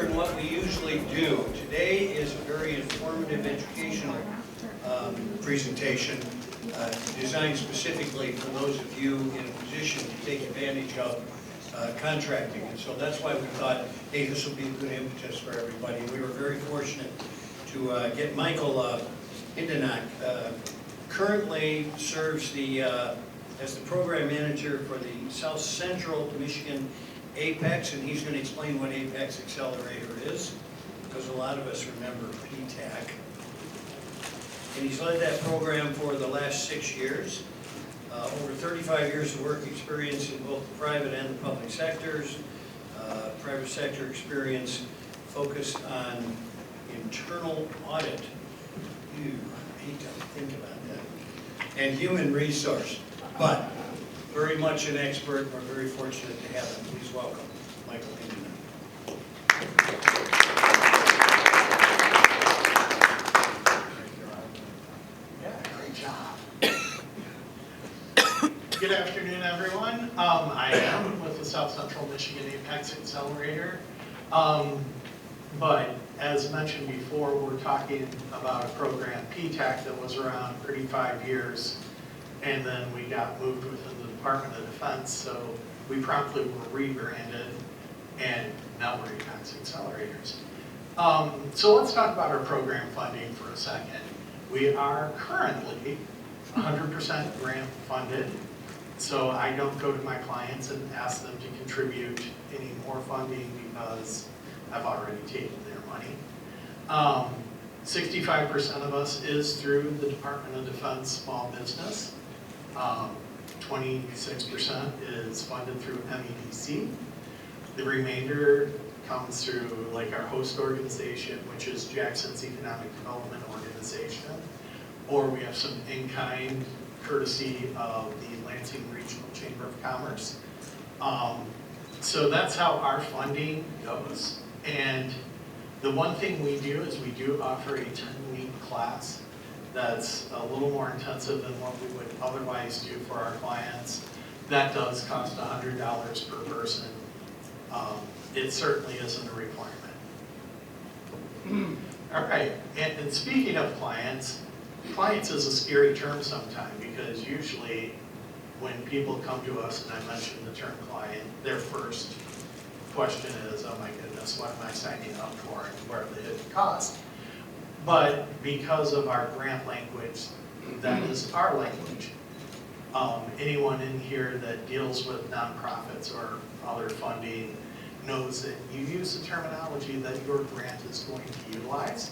in what we usually do. Today is a very informative educational presentation designed specifically for those of you in a position to take advantage of contracting. And so that's why we thought, hey, this will be a good impetus for everybody. We were very fortunate to get Michael Hindenach. Currently serves as the program manager for the South Central Michigan Apex, and he's going to explain what Apex Accelerator is, because a lot of us remember PTAC. And he's led that program for the last 6 years. Over 35 years of work experience in both the private and the public sectors. Private sector experience focused on internal audit. I hate to think about that. And human resource. But very much an expert. We're very fortunate to have him. Please welcome Michael Hindenach. Yeah, great job. Good afternoon, everyone. I am with the South Central Michigan Apex Accelerator. But as mentioned before, we're talking about a program, PTAC, that was around 35 years. And then we got moved within the Department of Defense, so we promptly were rebranded, and now we're Apex Accelerators. So let's talk about our program funding for a second. We are currently 100% grant funded, so I don't go to my clients and ask them to contribute any more funding because I've already taken their money. 65% of us is through the Department of Defense Small Business. 26% is funded through MEDC. The remainder comes through like our host organization, which is Jackson's Economic Development Organization, or we have some in-kind courtesy of the Lansing Regional Chamber of Commerce. So that's how our funding goes. And the one thing we do is we do offer a 10-week class that's a little more intensive than what we would otherwise do for our clients. That does cost $100 per person. It certainly isn't a requirement. All right, and speaking of clients is a scary term sometimes, because usually when people come to us and I mention the term client, their first question is, oh my goodness, what am I signing up for and where are the hidden costs? But because of our grant language, that is our language. Anyone in here that deals with nonprofits or other funding knows that you use the terminology that your grant is going to utilize,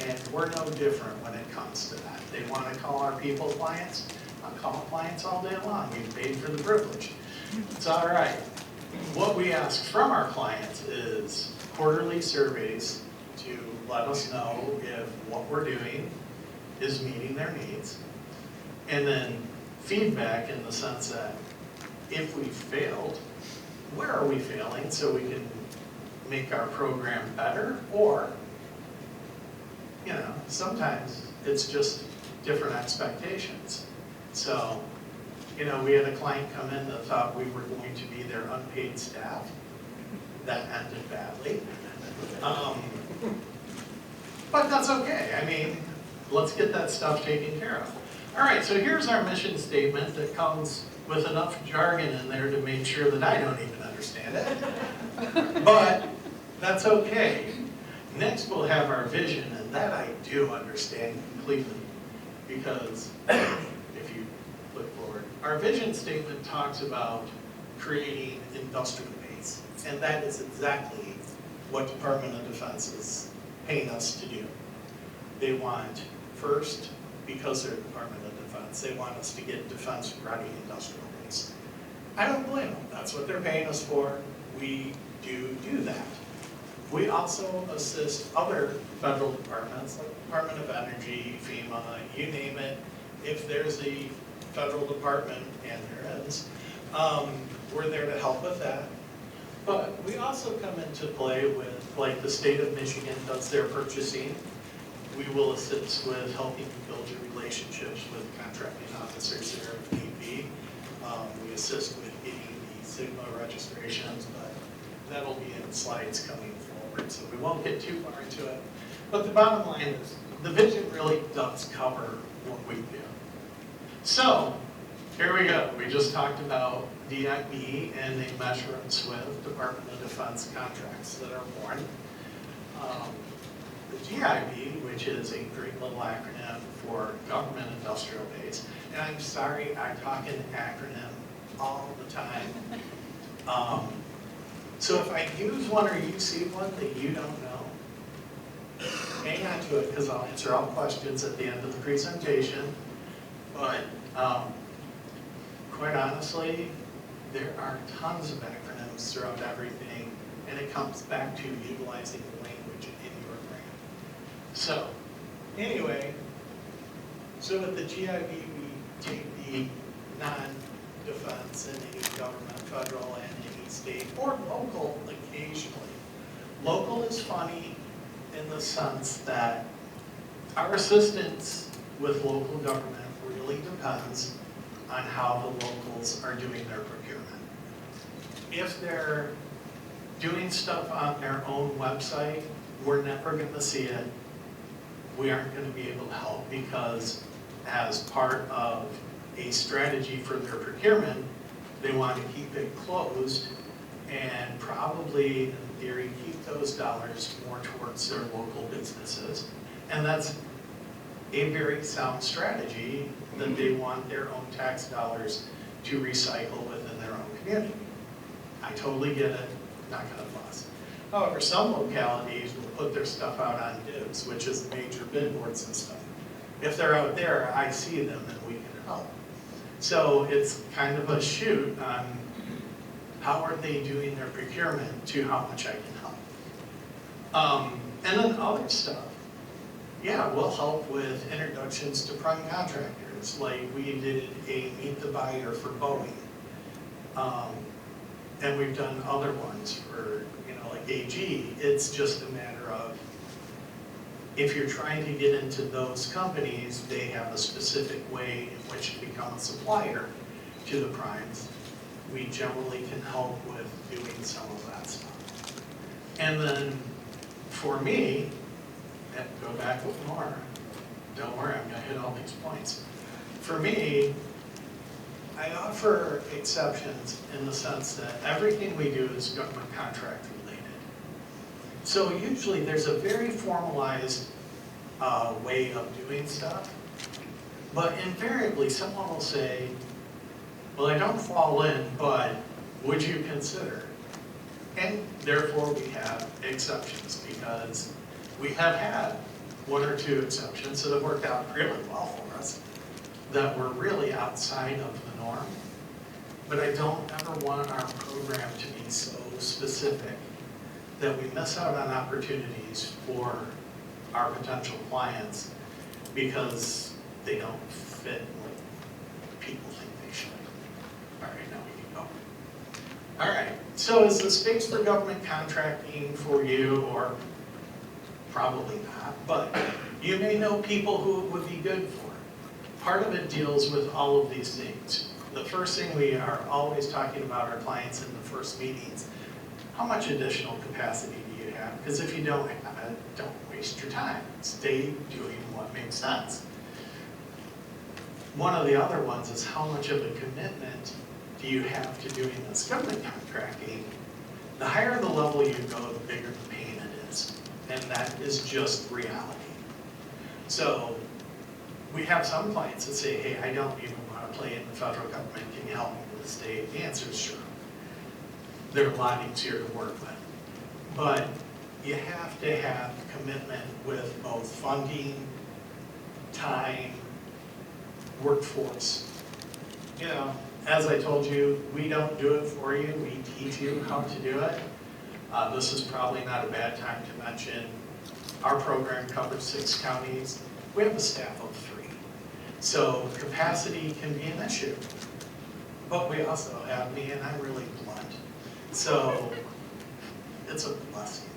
and we're no different when it comes to that. They want to call our people clients. I'll call them clients all day long. We've paid for the privilege. It's all right. What we ask from our clients is quarterly surveys to let us know if what we're doing is meeting their needs, and then feedback in the sense that if we failed, where are we failing so we can make our program better, or, you know, sometimes it's just different expectations. So, you know, we had a client come in that thought we were going to be their unpaid staff. That ended badly. But that's okay. I mean, let's get that stuff taken care of. All right, so here's our mission statement that comes with enough jargon in there to make sure that I don't even understand it. But that's okay. Next we'll have our vision, and that I do understand completely, because if you look forward, our vision statement talks about creating industrial base, and that is exactly what Department of Defense is paying us to do. They want, first, because they're Department of Defense, they want us to get defense-ready industrial base. I don't blame them. That's what they're paying us for. We do that. We also assist other federal departments, like Department of Energy, FEMA, you name it. If there's a federal department, and there is, we're there to help with that. But we also come into play with, like the state of Michigan does their purchasing. We will assist with helping you build your relationships with contracting officers there if need be. We assist with getting the SIGMA registrations, but that'll be in slides coming forward. forward, so we won't get too far into it. But the bottom line is, the vision really does cover what we do. So, here we go. We just talked about DIB and the measurements with Department of Defense contracts that are born. The GIB, which is a great little acronym for Government Industrial Base, and I'm sorry, I talk in acronym all the time. So if I use one or you see one that you don't know, hang on to it because I'll answer all questions at the end of the presentation. But quite honestly, there are tons of acronyms throughout everything, and it comes back to utilizing the language in your brand. So, anyway, so with the GIB, we take the non-defense and any government, federal, and any state, or local occasionally. Local is funny in the sense that our assistance with local government really depends on how the locals are doing their procurement. If they're doing stuff on their own website, we're never going to see it. We aren't going to be able to help because as part of a strategy for their procurement, they want to keep it closed and probably, in theory, keep those dollars more towards their local businesses. And that's a very sound strategy that they want their own tax dollars to recycle within their own community. I totally get it, not gonna fuss. However, some localities will put their stuff out on dibs, which is major bid boards and stuff. If they're out there, I see them and we can help. So it's kind of a shoot on how are they doing their procurement to how much I can help. And then other stuff. Yeah, we'll help with introductions to prime contractors, like we did a Meet the Buyer for Boeing. And we've done other ones for, like AG. It's just a matter of, if you're trying to get into those companies, they have a specific way in which to become a supplier to the primes. We generally can help with doing some of that stuff. And then, for me, go back with more. Don't worry, I'm gonna hit all these points. For me, I offer exceptions in the sense that everything we do is government contract related. So usually there's a very formalized way of doing stuff, but invariably someone will say, well, I don't fall in, but would you consider? And therefore we have exceptions because we have had one or two exceptions that have worked out really well for us that were really outside of the norm. But I don't ever want our program to be so specific that we miss out on opportunities for our potential clients because they don't fit like people think they should. All right, now we can go. All right, so is the space for government contracting for you, or probably not, but you may know people who it would be good for. Part of it deals with all of these things. The first thing we are always talking about our clients in the first meetings, how much additional capacity do you have? Because if you don't have it, don't waste your time. Stay doing what makes sense. One of the other ones is how much of a commitment do you have to doing this government contracting? The higher the level you go, the bigger the pain it is. And that is just reality. So we have some clients that say, hey, I don't even want to play in the federal government. Can you help me with the state? The answer is sure. They're a lot easier to work with. But you have to have commitment with both funding, time, workforce. As I told you, we don't do it for you. We teach you how to do it. This is probably not a bad time to mention our program covers 6 counties. We have a staff of 3. So capacity can be an issue. But we also have me, and I'm really blunt. So it's a blessing.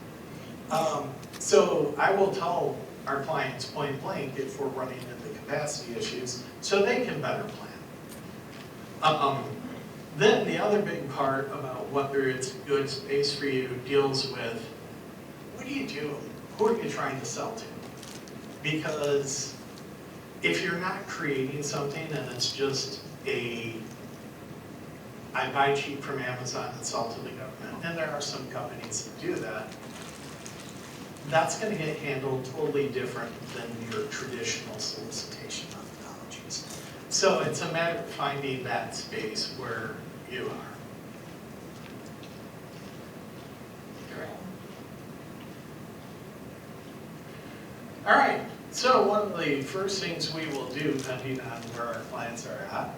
So I will tell our clients point blank if we're running into capacity issues so they can better plan. Then the other big part about whether it's good space for you deals with what are you doing? Who are you trying to sell to? Because if you're not creating something and it's just I buy cheap from Amazon and sell to the government, and there are some companies that do that, that's going to get handled totally different than your traditional solicitation methodologies. So it's a matter of finding that space where you are. All right, so one of the first things we will do, depending on where our clients are at,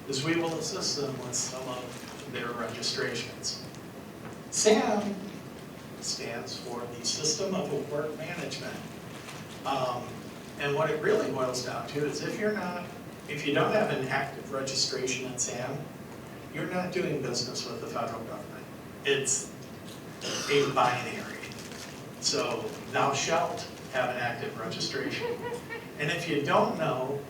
is we will assist them with some of their registrations. SAM stands for the System of Award Management. And what it really boils down to is if you don't have an active registration in SAM, you're not doing business with the federal government. It's a binary. So thou shalt have an active registration. And if you don't know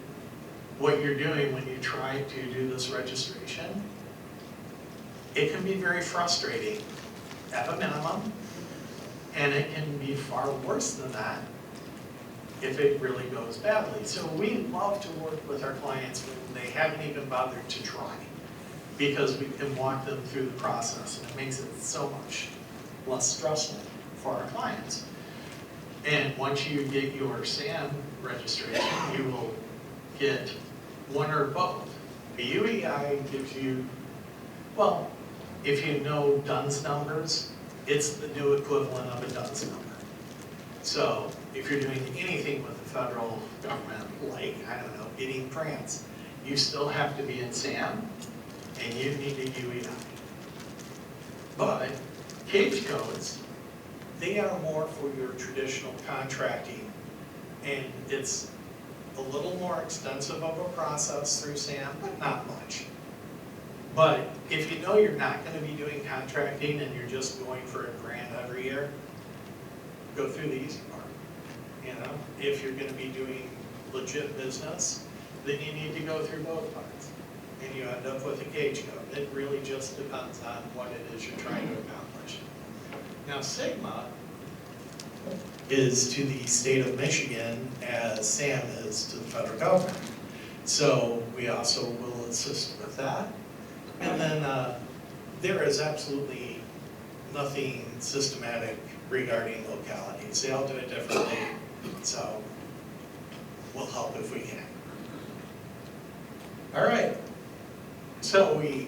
what you're doing when you try to do this registration, it can be very frustrating at a minimum, and it can be far worse than that if it really goes badly. So we love to work with our clients when they haven't even bothered to try, because we can walk them through the process, and it makes it so much less stressful for our clients. And once you get your SAM registration, you will get one or both. A UEI gives you, well, if you know DUNS numbers, it's the new equivalent of a DUNS number. So if you're doing anything with the federal government, like, I don't know, getting grants, you still have to be in SAM, and you need a UEI. But CAGE codes, they are more for your traditional contracting, and it's a little more extensive of a process through SAM, but not much. But if you know you're not going to be doing contracting and you're just going for a grant every year, go through the easy part. You know, if you're going to be doing legit business, then you need to go through both parts, and you end up with a CAGE code. It really just depends on what it is you're trying to accomplish. Now, Sigma is to the state of Michigan as SAM is to the federal government. So we also will assist with that. And then there is absolutely nothing systematic regarding localities. They all do it differently, so we'll help if we can. All right, so we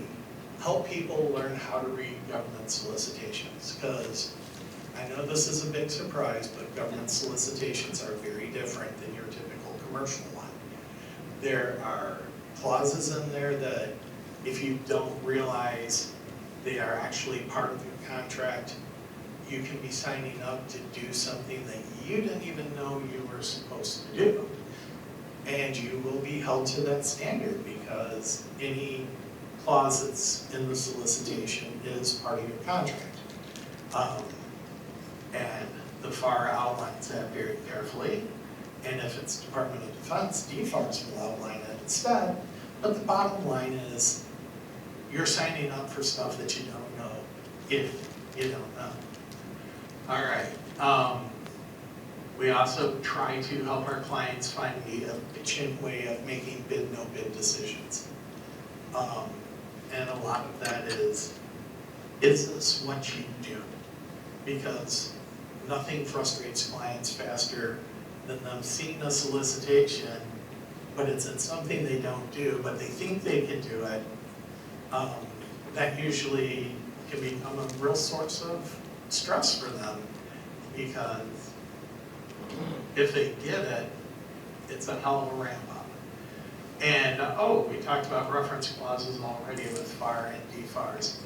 help people learn how to read government solicitations, because I know this is a big surprise, but government solicitations are very different than your typical commercial one. There are clauses in there that if you don't realize they are actually part of your contract, you can be signing up to do something that you didn't even know you were supposed to do. And you will be held to that standard, because any clause that's in the solicitation is part of your contract. And the FAR outlines that very carefully. And if it's Department of Defense, DFARS will outline it instead. But the bottom line is, you're signing up for stuff that you don't know if you don't know. All right. We also try to help our clients find the efficient way of making bid, no bid decisions. And a lot of that is this what you do? Because nothing frustrates clients faster than them seeing a solicitation, but it's in something they don't do, but they think they can do it. That usually can become a real source of stress for them, because if they get it, it's a hell of a ramp up. And we talked about reference clauses already with FAR and DFARS.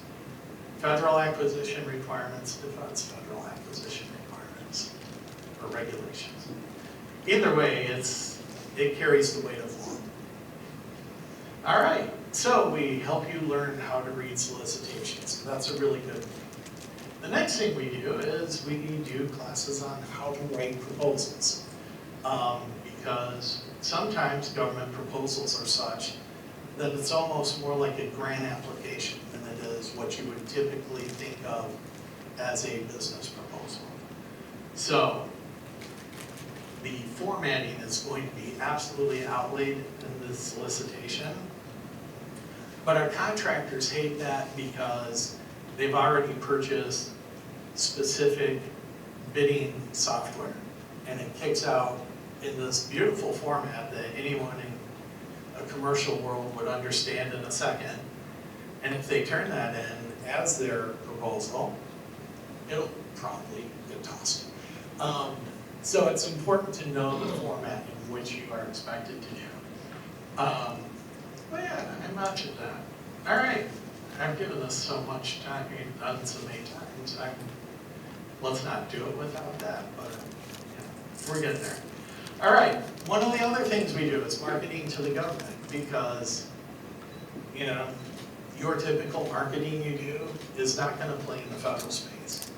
Federal acquisition requirements, defense federal acquisition requirements, or regulations. Either way, it carries the weight of law. All right, so we help you learn how to read solicitations. That's a really good thing. The next thing we do is we do classes on how to write proposals. Because sometimes government proposals are such that it's almost more like a grant application than it is what you would typically think of as a business proposal. So the formatting is going to be absolutely outlaid in this solicitation. But our contractors hate that because they've already purchased specific bidding software. And it kicks out in this beautiful format that anyone in a commercial world would understand in a second. And if they turn that in as their proposal, it'll probably get tossed. So it's important to know the format in which you are expected to do. Well, yeah, I mentioned that. All right, I've given this so much time, we've done so many times. Let's not do it without that, but yeah, we're getting there. All right, one of the other things we do is marketing to the government, because, you know, your typical marketing you do is not going to play in the federal space.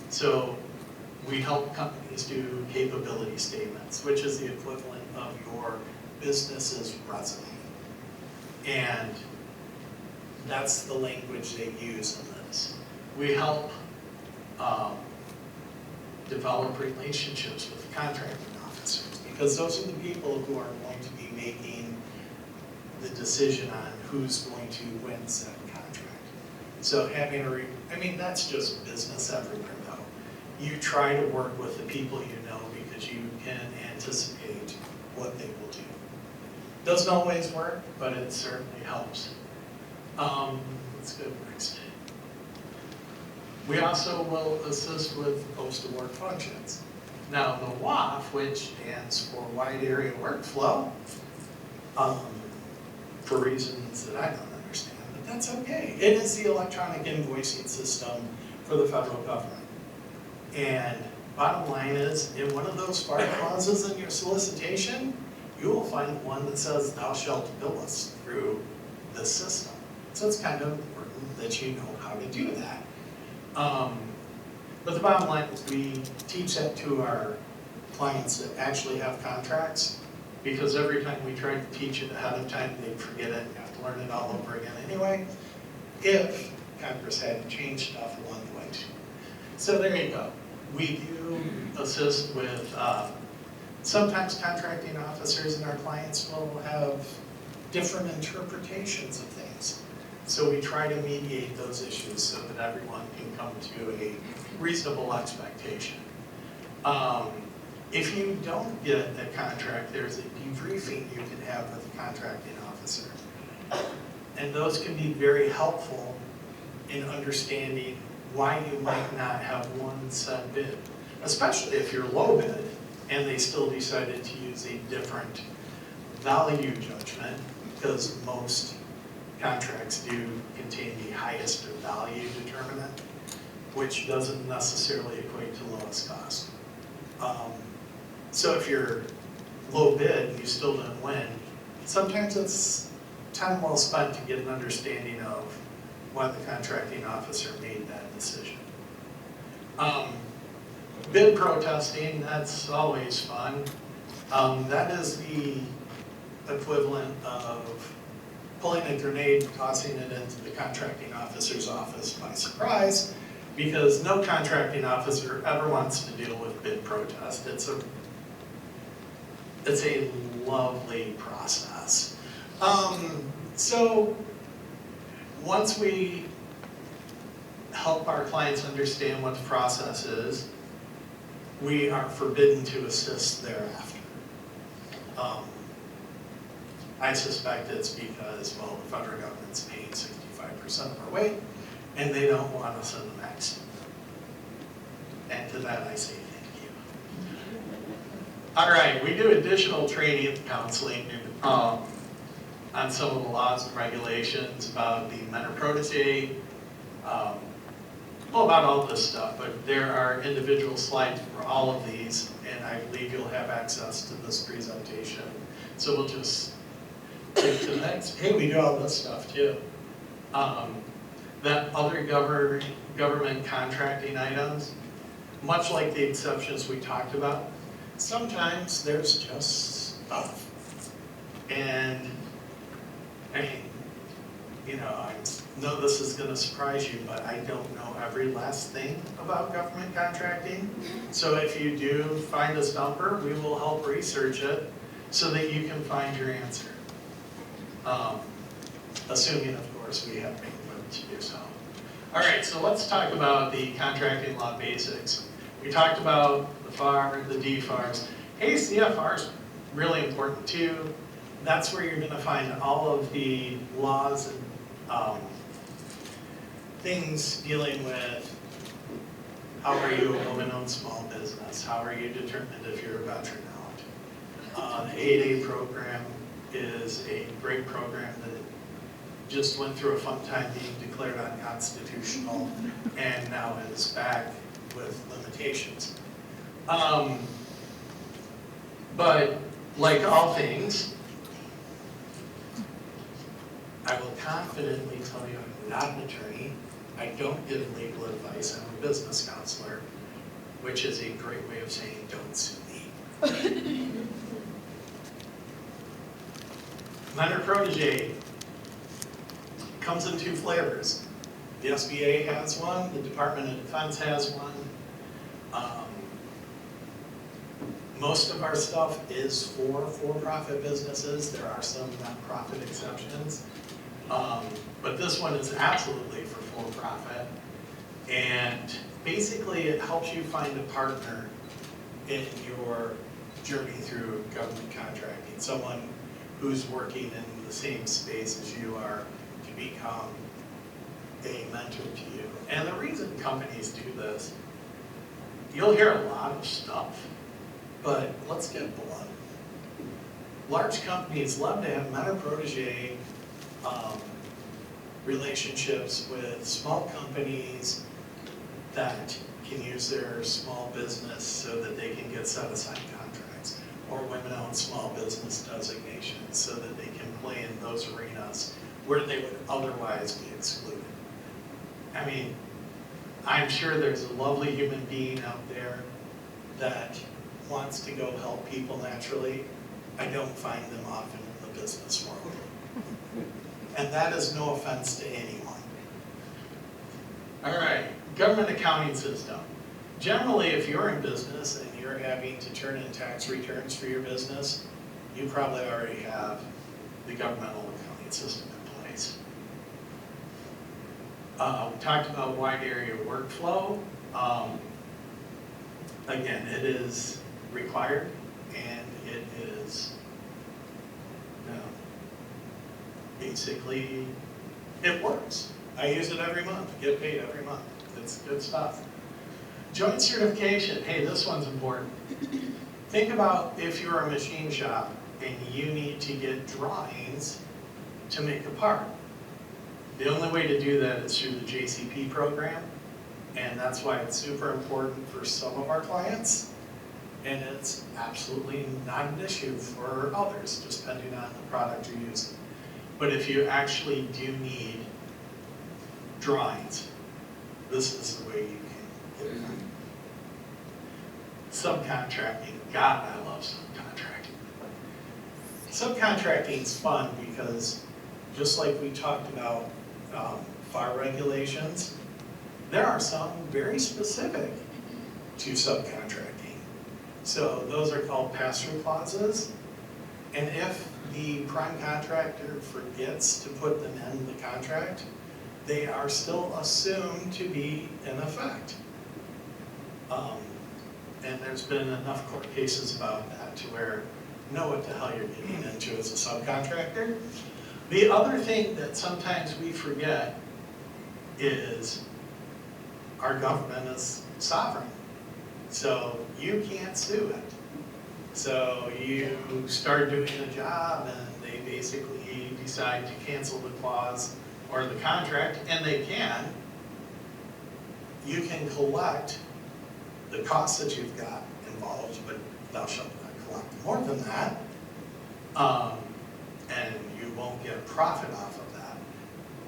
So we help companies do capability statements, which is the equivalent of your business's resume. And that's the language they use in this. We help develop relationships with contracting officers, because those are the people who are going to be making the decision on who's going to win said contract. So having I mean, that's just business everywhere though. You try to work with the people you know because you can anticipate what they will do. Doesn't always work, but it certainly helps. Let's go next. We also will assist with post-award functions. Now the WAF, which stands for Wide Area Workflow, for reasons that I don't understand, but that's okay. It is the electronic invoicing system for the federal government. And bottom line is, in one of those FAR clauses in your solicitation, you will find one that says, "Thou shalt bill us through this system." So it's kind of important that you know how to do that. But the bottom line is we teach that to our clients that actually have contracts, because every time we try to teach it ahead of time, they forget it and you have to learn it all over again anyway, if Congress hadn't changed stuff along the way. So there you go. We do assist with, sometimes contracting officers and our clients will have different interpretations of things. So we try to mediate those issues so that everyone can come to a reasonable expectation. If you don't get a contract, there's a debriefing you can have with the contracting officer. And those can be very helpful in understanding why you might not have won said bid, especially if you're low bid and they still decided to use a different value judgment, because most contracts do contain the highest value determinant, which doesn't necessarily equate to lowest cost. So if you're low bid and you still don't win, sometimes it's time well spent to get an understanding of why the contracting officer made that decision. Bid protesting, that's always fun. That is the equivalent of pulling a grenade, tossing it into the contracting officer's office by surprise, because no contracting officer ever wants to deal with bid protest. It's a lovely process. So once we help our clients understand what the process is, we are forbidden to assist thereafter. I suspect it's because, well, the federal government's paying 65% of our weight, and they don't want us in the mix. And to that I say thank you. All right, we do additional training and counseling on some of the laws and regulations about the mentor protege, well, about all this stuff, but there are individual slides for all of these, and I believe you'll have access to this presentation. So we'll just take to the next. Hey, we do all this stuff too. That other government contracting items, much like the exceptions we talked about, sometimes there's just stuff. And I mean, you know, I know this is gonna surprise you, but I don't know every last thing about government contracting. So if you do find a stumper, we will help research it so that you can find your answer. Assuming, of course, we have bandwidth to do so. All right, so let's talk about the contracting law basics. We talked about the FAR, the DFARs. ACFR is really important too. That's where you're gonna find all of the laws and things dealing with how are you a woman-owned small business, how are you determined if you're a veteran out. The 8A program is a great program that just went through a fun time being declared unconstitutional and now is back with limitations. But like all things, I will confidently tell you I'm not an attorney. I don't give legal advice. I'm a business counselor, which is a great way of saying don't sue me. Minor protege comes in 2 flavors. The SBA has one, the Department of Defense has one. Most of our stuff is for-profit businesses. There are some nonprofit exceptions. But this one is absolutely for for-profit. And basically it helps you find a partner in your journey through government contracting. Someone who's working in the same space as you are to become a mentor to you. And the reason companies do this, you'll hear a lot of stuff, but let's get blunt. Large companies love to have mentor-protege relationships with small companies that can use their small business so that they can get set-aside contracts, or women-owned small business designations so that they can play in those arenas where they would otherwise be excluded. I mean, I'm sure there's a lovely human being out there that wants to go help people naturally. I don't find them often in the business world. And that is no offense to anyone. All right, government accounting system. Generally, if you're in business and you're having to turn in tax returns for your business, you probably already have the governmental accounting system in place. We talked about wide area workflow. Again, it is required and it is basically, it works. I use it every month, get paid every month. It's good stuff. Joint certification, hey, this one's important. Think about if you're a machine shop and you need to get drawings to make a part. The only way to do that is through the JCP program, and that's why it's super important for some of our clients, and it's absolutely not an issue for others, just depending on the product you're using. But if you actually do need drawings, this is the way you can get it done. Subcontracting, God, I love subcontracting. Subcontracting is fun because just like we talked about FAR regulations, there are some very specific to subcontracting. So those are called pass-through clauses. And if the prime contractor forgets to put them in the contract, they are still assumed to be in effect. And there's been enough court cases about that to where you know what the hell you're getting into as a subcontractor. The other thing that sometimes we forget is our government is sovereign. So you can't sue it. So you start doing a job and they basically decide to cancel the clause or the contract, and they can. You can collect the costs that you've got involved, but thou shalt not collect more than that. And you won't get a profit off of that.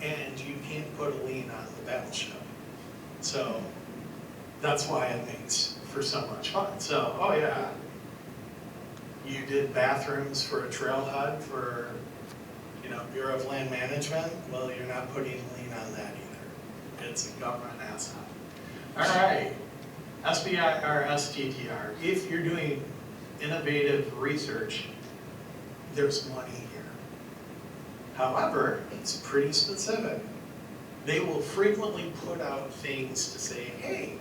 And you can't put a lien on the battleship. So that's why it makes for so much fun. So, oh yeah, you did bathrooms for a trailhead for, You know, Bureau of Land Management, well, you're not putting lien on that either. It's a government asset. All right, SBI or STTR, if you're doing innovative research, there's money here. However, it's pretty specific. They will frequently put out things to say, hey,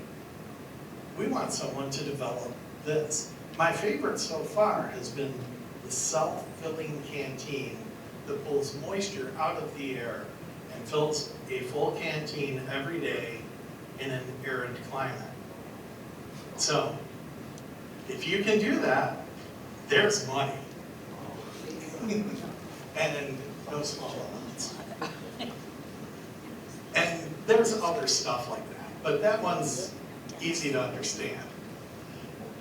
we want someone to develop this. My favorite so far has been the self-filling canteen that pulls moisture out of the air and fills a full canteen every day in an arid climate. So, if you can do that, there's money. And no small amounts. And there's other stuff like that, but that one's easy to understand.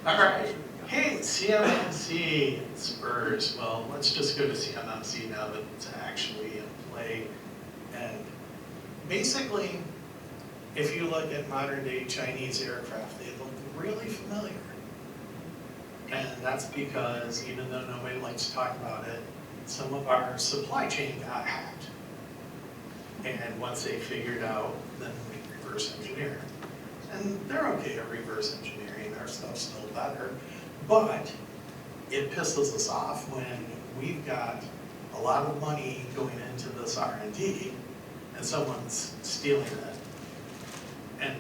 All right, hey, CMMC Spurs. Well, let's just go to CMMC now that it's actually in play. And basically, if you look at modern day Chinese aircraft, they look really familiar. And that's because even though nobody likes to talk about it, some of our supply chain got hacked. And once they figured out, then we reverse engineer. And they're okay at reverse engineering, our stuff's still better. But it pisses us off when we've got a lot of money going into this R&D and someone's stealing it. And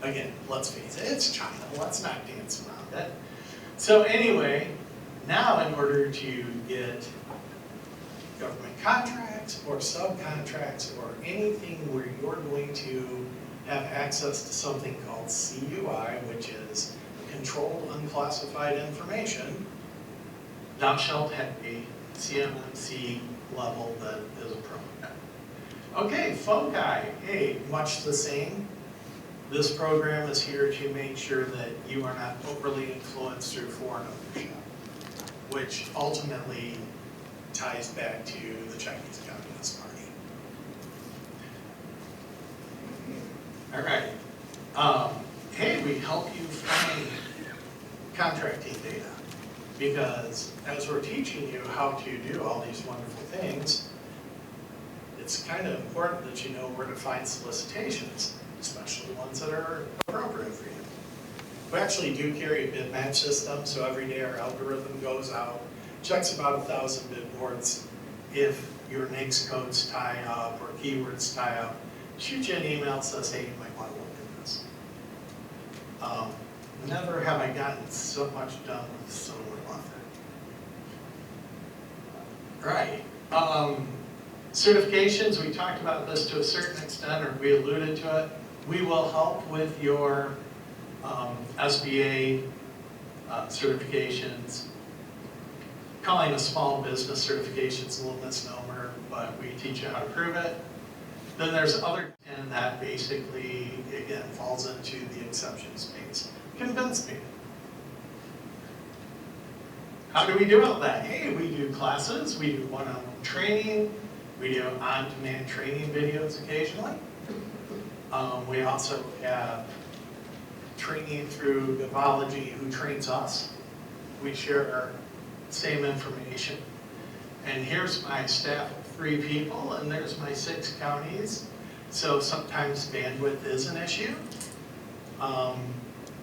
again, let's face it, it's China, let's not dance around it. So anyway, now in order to get government contracts or subcontracts or anything where you're going to have access to something called CUI, which is Controlled Unclassified Information, thou shalt have a CMMC level that is appropriate. Okay, FOCI, hey, much the same. This program is here to make sure that you are not overly influenced through foreign ownership, which ultimately ties back to the Chinese Communist Party. All right. Hey, we help you find contracting data because as we're teaching you how to do all these wonderful things, it's kind of important that you know where to find solicitations, especially ones that are appropriate for you. We actually do carry a bid match system, so every day our algorithm goes out, checks about 1,000 bid boards. If your NAICS codes tie up or keywords tie up, shoot you an email that says, hey, you might want to look at this. Never have I gotten so much done with so little on that. Right. Certifications, we talked about this to a certain extent, or we alluded to it. We will help with your SBA certifications. Calling a small business certification is a little misnomer, but we teach you how to prove it. Then there's other, and that basically, again, falls into the exception space. Convince me. How do we do all that? Hey, we do classes, we do one-on-one training, we do on-demand training videos occasionally. We also have training through Gavology, who trains us. We share our same information. And here's my staff of 3 people, and there's my 6 counties. So sometimes bandwidth is an issue.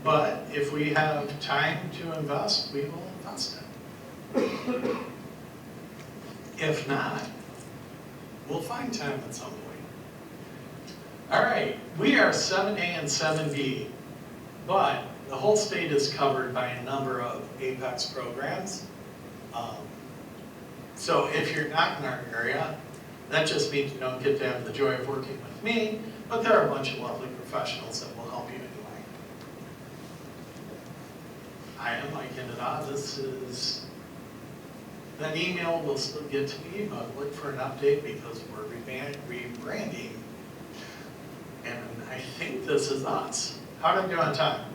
But if we have time to invest, we will invest it. If not, we'll find time at some point. All right, we are 7A and 7B, but the whole state is covered by a number of APEX programs. So if you're not in our area, that just means you don't get to have the joy of working with me, but there are a bunch of lovely professionals that will help you anyway. I am Mike Hindenach. This is, that email will still get to me, but look for an update because we're rebranding. And I think this is us. How did I do on time?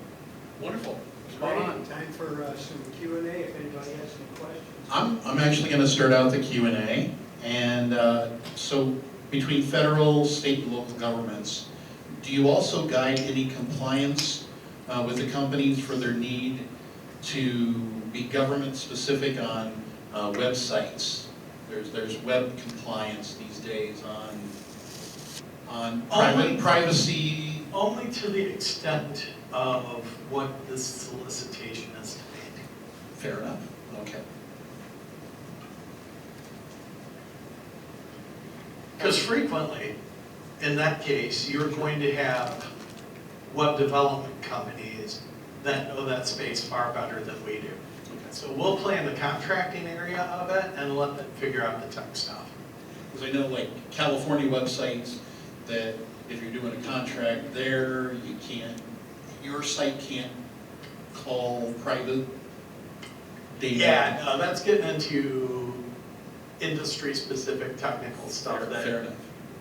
Wonderful. Time for some Q&A if anybody has any questions. I'm actually going to start out the Q&A. And so between federal, state, and local governments, do you also guide any compliance with the companies for their need to be government specific on websites There's web compliance these days on privacy. Only to the extent of what this solicitation is to be. Fair enough, okay. Because frequently, in that case, you're going to have web development companies that know that space far better than we do. So we'll play in the contracting area of it and let them figure out the tech stuff. Because I know like California websites that if you're doing a contract there, you can't, your site can't call private data. Yeah, no, that's getting into industry-specific technical stuff Fair that enough.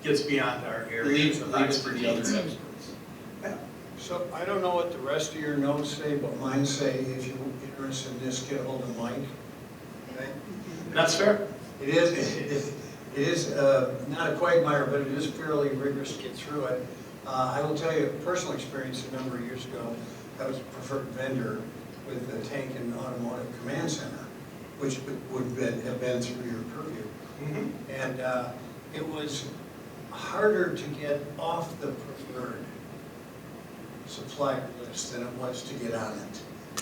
gets beyond our areas of Leave it to the other expertise. experts. So I don't know what the rest of your notes say, but mine say, if you're interested in this, get a hold of Mike. Okay? That's fair. It is not a quagmire, but it is fairly rigorous to get through it. I will tell you a personal experience a number of years ago. I was a preferred vendor with the Tank and Automotive Command Center, which would have been through your purview. Mm-hmm. And it was harder to get off the preferred supplier list than it was to get on it.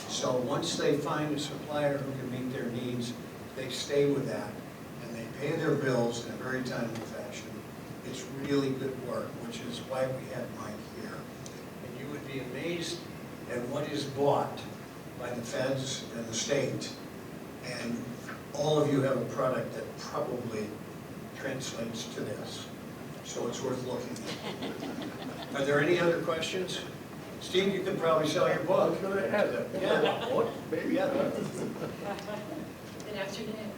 So once they find a supplier who can meet their needs, they stay with that and they pay their bills in a very timely fashion. It's really good work, which is why we had Mike here. And you would be amazed at what is bought by the feds and the state. And all of you have a product that probably translates to this. So it's worth looking at. Are there any other questions? Steve, you could probably sell your book. Go ahead. Yeah. Maybe. Yeah. Good afternoon.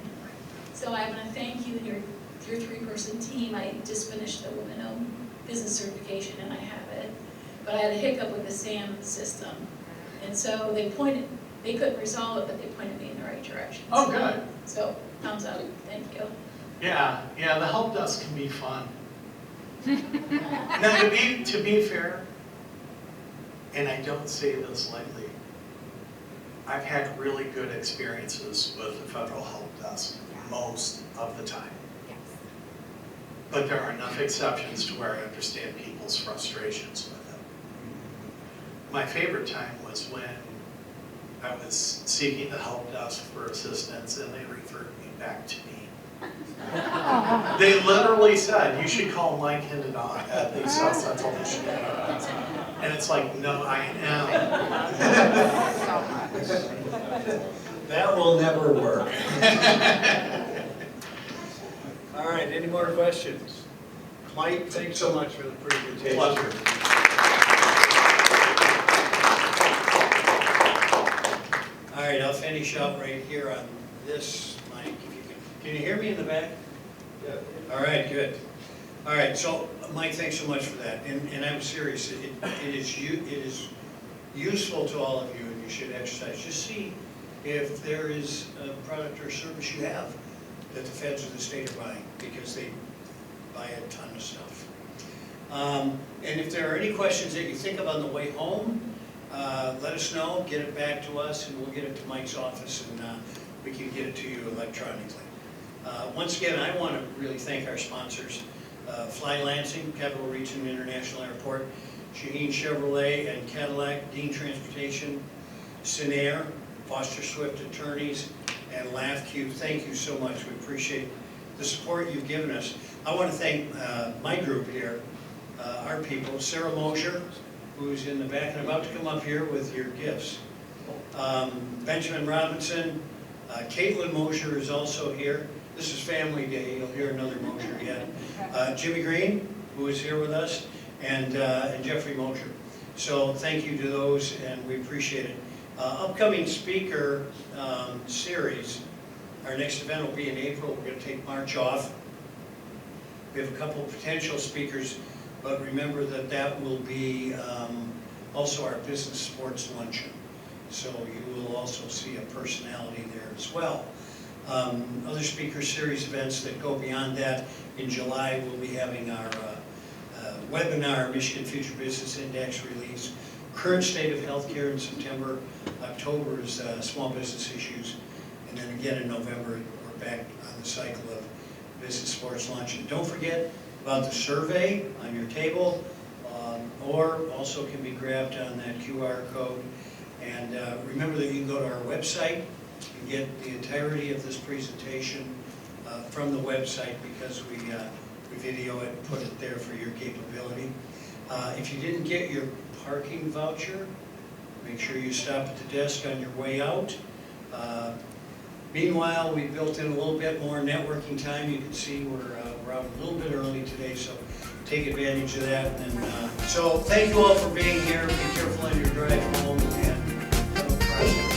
So I want to thank you, your three-person team. I just finished the women-owned business certification and I have it. But I had a hiccup with the SAM system. And so they couldn't resolve it, but they pointed me in the right direction. Oh, good. So thumbs up, thank you. Yeah, the help desk can be fun. Now, to be fair, and I don't say this lightly, I've had really good experiences with the federal help desk most of the time. Yes. But there are enough exceptions to where I understand people's frustrations with it. My favorite time was when I was seeking the help desk for assistance and they referred me back to me. They literally said, you should call Mike Hindenach at the South Central Michigan. And it's like, no, I am. That will never work. All right, any more questions? Mike, thanks so much for the presentation. Pleasure. All right, I'll finish up right here on this mic. Can you hear me in the back? Yeah. All right, good. All right, so Mike, thanks so much for that. And I'm serious. It is useful to all of you, and you should exercise. Just see if there is a product or service you have that the feds or the state are buying, because they buy a ton of stuff. And if there are any questions that you think of on the way home, let us know, get it back to us, and we'll get it to Mike's office, and we can get it to you electronically. Once again, I want to really thank our sponsors, Fly Lansing, Capital Region International Airport, Shaheen Chevrolet and Cadillac, Dean Transportation, Sinair, Foster Swift Attorneys, and LaughQ. Thank you so much. We appreciate the support you've given us. I want to thank my group here, our people, Sarah Mosher, who's in the back and about to come up here with your gifts. Benjamin Robinson, Caitlin Mosher is also here. This is family day, you'll hear another Mosher yet. Jimmy Green, who is here with us, and Jeffrey Mosher. So thank you to those, and we appreciate it. Upcoming speaker series, our next event will be in April. We're going to take March off. We have a couple of potential speakers, but remember that that will be also our business sports luncheon. So you will also see a personality there as well. Other speaker series events that go beyond that, in July we'll be having our webinar, Michigan Future Business Index release, current state of healthcare in September. October is small business issues, and then again in November we're back on the cycle of Business Sports Luncheon. Don't forget about the survey on your table, or also can be grabbed on that QR code. And remember that you can go to our website and get the entirety of this presentation from the website, because we video it and put it there for your capability. If you didn't get your parking voucher, make sure you stop at the desk on your way out. Meanwhile, we built in a little bit more networking time. You can see we're out a little bit early today, so take advantage of that. And so thank you all for being here. Be careful on your drive home, and have a prosperous